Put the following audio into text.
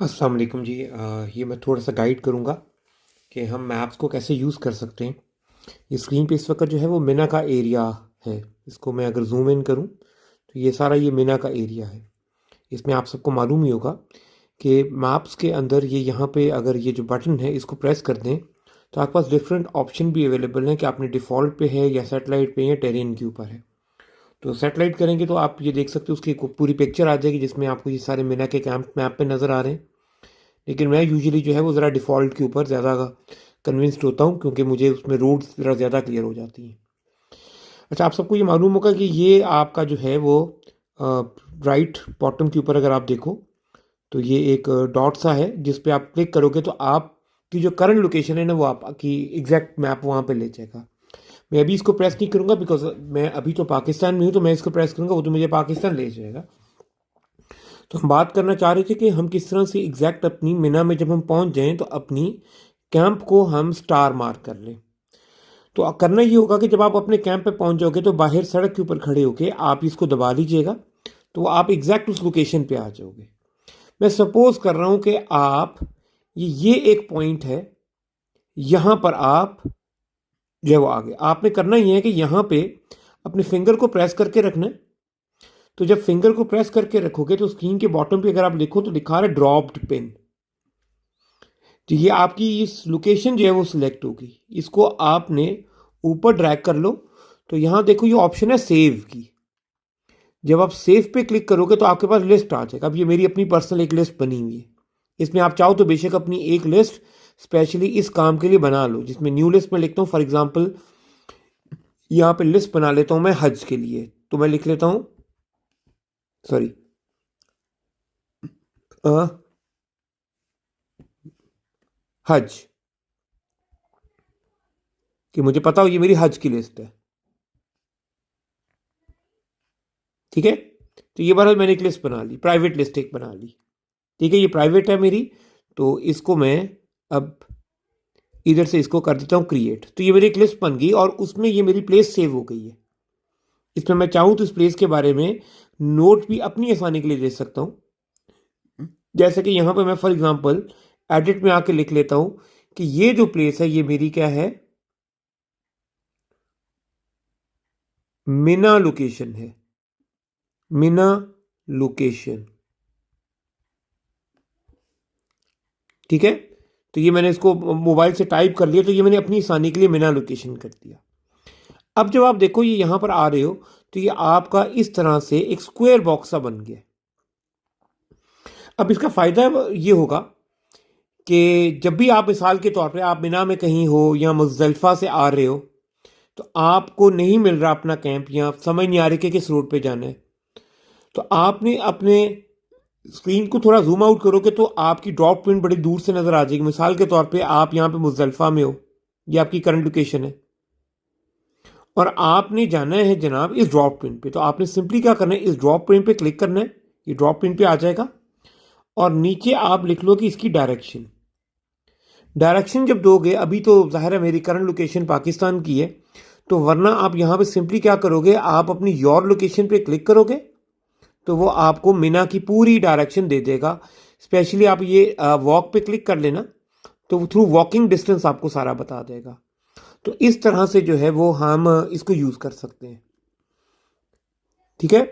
अस्सलाम वालेकुम जी। ये मैं थोड़ा सा गाइड करूँगा कि हम मैप्स को कैसे यूज़ कर सकते हैं। ये स्क्रीन पे इस वक्त जो है वो मिना का एरिया है। इसको मैं अगर जूम इन करूँ तो ये सारा ये मिना का एरिया है। इसमें आप सबको मालूम ही होगा कि मैप्स के अंदर ये यहाँ पे अगर ये जो बटन है इसको प्रेस कर दें तो आपके पास डिफरेंट ऑप्शन भी अवेलेबल हैं कि आपने डिफ़ॉल्ट पे है या सैटेलाइट पे या टेरेन के ऊपर है। तो सैटेलाइट करेंगे तो आप ये देख सकते हो उसकी एक पूरी पिक्चर आ जाएगी जिसमें आपको ये सारे मिना के कैंप मैप पे नज़र आ रहे हैं। लेकिन मैं यूजुअली जो है वो ज़रा डिफ़ॉल्ट के ऊपर ज़्यादा कन्विंस्ड होता हूँ क्योंकि मुझे उसमें रोड्स ज़रा ज़्यादा क्लियर हो जाती हैं। अच्छा, आप सबको ये मालूम होगा कि ये आपका जो है वो राइट बॉटम के ऊपर अगर आप देखो तो ये एक डॉट सा है जिस पे आप क्लिक करोगे तो आपकी जो करंट लोकेशन है ना वो आपकी एग्जैक्ट मैप वहाँ पे ले जाएगा। मैं अभी इसको प्रेस नहीं करूँगा बिकॉज मैं अभी तो पाकिस्तान में हूँ, तो मैं इसको प्रेस करूँगा वो तो मुझे पाकिस्तान ले जाएगा। तो हम बात करना चाह रहे थे कि हम किस तरह से एग्जैक्ट अपनी मिना में जब हम पहुंच जाएं तो अपनी कैंप को हम स्टार मार्क कर लें। तो करना ये होगा कि जब आप अपने कैंप पे पहुंच जाओगे तो बाहर सड़क के ऊपर खड़े होके आप इसको दबा लीजिएगा तो आप एग्जैक्ट उस लोकेशन पे आ जाओगे। मैं सपोज कर रहा हूं कि आप ये एक पॉइंट है, यहां पर आप जो है वो आगे आपने करना ही है कि यहां पे अपने फिंगर को प्रेस करके रखना है। तो जब फिंगर को प्रेस करके रखोगे तो स्क्रीन के बॉटम पे अगर आप देखो तो लिखा है ड्रॉप्ड पिन। तो ये आपकी इस लोकेशन जो है वो सिलेक्ट होगी। इसको आपने ऊपर ड्रैग कर लो तो यहाँ देखो ये ऑप्शन है सेव की। जब आप सेव पे क्लिक करोगे तो आपके पास लिस्ट आ जाएगा। अब ये मेरी अपनी पर्सनल एक लिस्ट बनी हुई है। इसमें आप चाहो तो बेशक अपनी एक लिस्ट स्पेशली इस काम के लिए बना लो, जिसमें न्यू लिस्ट में लिखता हूँ। फॉर एग्जाम्पल यहाँ पे लिस्ट बना लेता हूँ मैं हज के लिए, तो मैं लिख लेता हूँ सॉरी हज, कि मुझे पता हो ये मेरी हज की लिस्ट है। ठीक है, तो ये बार मैंने एक लिस्ट बना ली, प्राइवेट लिस्ट एक बना ली। ठीक है, ये प्राइवेट है मेरी, तो इसको मैं अब इधर से इसको कर देता हूँ क्रिएट। तो ये मेरी एक लिस्ट बन गई और उसमें ये मेरी प्लेस सेव हो गई है। इसमें मैं चाहूँ तो इस प्लेस के बारे में नोट भी अपनी आसानी के लिए दे सकता हूँ। जैसे कि यहाँ पे मैं फॉर एग्जांपल एडिट में आके लिख लेता हूँ कि ये जो प्लेस है ये मेरी क्या है, मिना लोकेशन है। मिना लोकेशन, ठीक है। तो ये मैंने इसको मोबाइल से टाइप कर लिया, तो ये मैंने अपनी आसानी के लिए मिना लोकेशन कर दिया। अब जब आप देखो ये यहां पर आ रहे हो तो ये आपका इस तरह से एक स्क्वायर बॉक्स सा बन गया। अब इसका फायदा ये होगा कि जब भी आप मिसाल के तौर पे आप मिना में कहीं हो या मुजदलिफा से आ रहे हो तो आपको नहीं मिल रहा अपना कैंप, या समझ नहीं आ रही कि किस रोड पे जाना है, तो आपने अपने स्क्रीन को थोड़ा जूम आउट करोगे तो आपकी ड्रॉप पिन बड़ी दूर से नजर आ जाएगी। मिसाल के तौर पे आप यहाँ पे मुजदलिफा में हो, ये आपकी करंट लोकेशन है और आपने जाना है जनाब इस ड्रॉप पिन पे, तो आपने सिंपली क्या करना है, इस ड्रॉप पिन पे क्लिक करना है। ये ड्रॉप पिन पे आ जाएगा और नीचे आप लिख लो कि इसकी डायरेक्शन। डायरेक्शन जब दोगे, अभी तो जाहिर है मेरी करंट लोकेशन पाकिस्तान की है, तो वरना आप यहाँ पे सिंपली क्या करोगे, आप अपनी योर लोकेशन पे क्लिक करोगे तो वो आपको मिना की पूरी डायरेक्शन दे देगा। स्पेशली आप ये वॉक पे क्लिक कर लेना तो थ्रू वॉकिंग डिस्टेंस आपको सारा बता देगा। तो इस तरह से जो है वो हम इसको यूज़ कर सकते हैं। ठीक है।